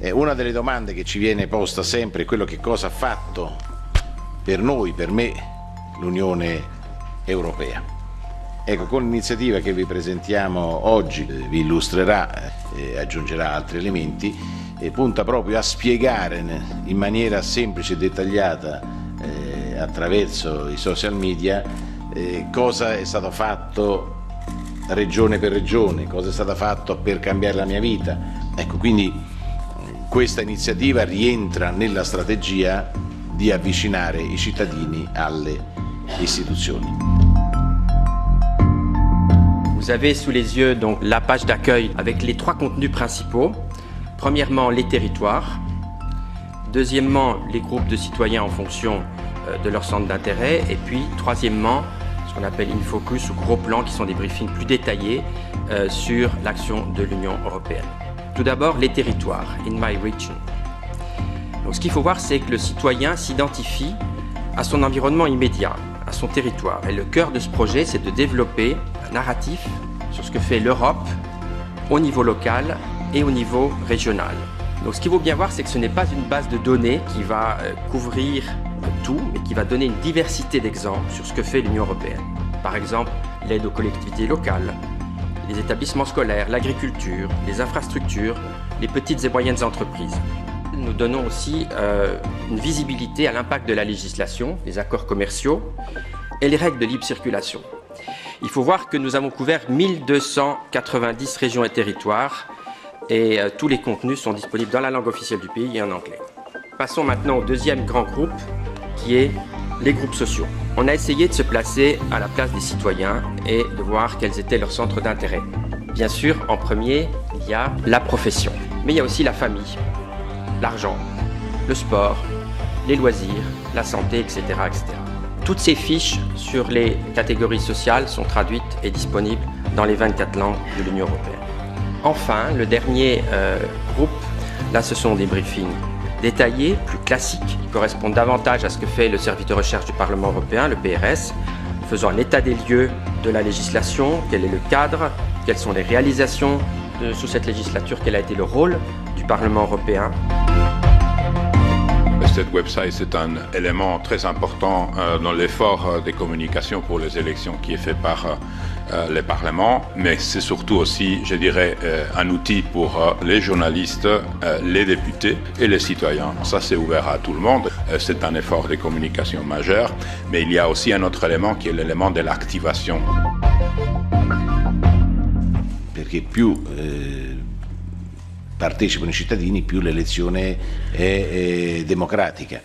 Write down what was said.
Una delle domande che ci viene posta sempre è quello che cosa ha fatto per noi, per me, l'Unione Europea. Ecco, con l'iniziativa che vi presentiamo oggi, vi illustrerà e aggiungerà altri elementi, punta proprio a spiegare in maniera semplice e dettagliata attraverso i social media cosa è stato fatto regione per regione, cosa è stato fatto per cambiare la mia vita. Ecco, quindi questa iniziativa rientra nella strategia di avvicinare i cittadini alle istituzioni. Vous avez sous les yeux donc la page d'accueil avec les trois contenus principaux. Premièrement, les territoires. Deuxièmement, les groupes de citoyens en fonction de leur centre d'intérêt. Et puis, troisièmement, ce qu'on appelle InFocus ou gros plans, qui sont des briefings plus détaillés sur l'action de l'Union européenne. Tout d'abord, les territoires, in my region. Donc, ce qu'il faut voir, c'est que le citoyen s'identifie à son environnement immédiat, à son territoire. Et le cœur de ce projet, c'est de développer un narratif sur ce que fait l'Europe au niveau local et au niveau régional. Donc, ce qu'il faut bien voir, c'est que ce n'est pas une base de données qui va couvrir tout, mais qui va donner une diversité d'exemples sur ce que fait l'Union européenne. Par exemple, l'aide aux collectivités locales, les établissements scolaires, l'agriculture, les infrastructures, les petites et moyennes entreprises. Nous donnons aussi une visibilité à l'impact de la législation, les accords commerciaux et les règles de libre circulation. Il faut voir que nous avons couvert 1290 régions et territoires et tous les contenus sont disponibles dans la langue officielle du pays et en anglais. Passons maintenant au deuxième grand groupe qui est les groupes sociaux. On a essayé de se placer à la place des citoyens et de voir quels étaient leurs centres d'intérêt. Bien sûr, en premier, il y a la profession, mais il y a aussi la famille, l'argent, le sport, les loisirs, la santé, etc., etc. Toutes ces fiches sur les catégories sociales sont traduites et disponibles dans les 24 langues de l'Union européenne. Enfin, le dernier groupe, là ce sont des briefings détaillés, plus classiques, qui correspondent davantage à ce que fait le service de recherche du Parlement européen, le PRS, faisant un état des lieux de la législation, quel est le cadre, quelles sont les réalisations sous cette législature, quel a été le rôle du Parlement européen. Cette website, c'est un élément très important dans l'effort de communication pour les élections qui est fait par les parlements, mais c'est surtout aussi, je dirais, un outil pour les journalistes, les députés et les citoyens. Ça, c'est ouvert à tout le monde. C'est un effort de communication majeur, mais il y a aussi un autre élément qui est l'élément de l'activation. Perché più partecipano i cittadini, più l'elezione è democratica.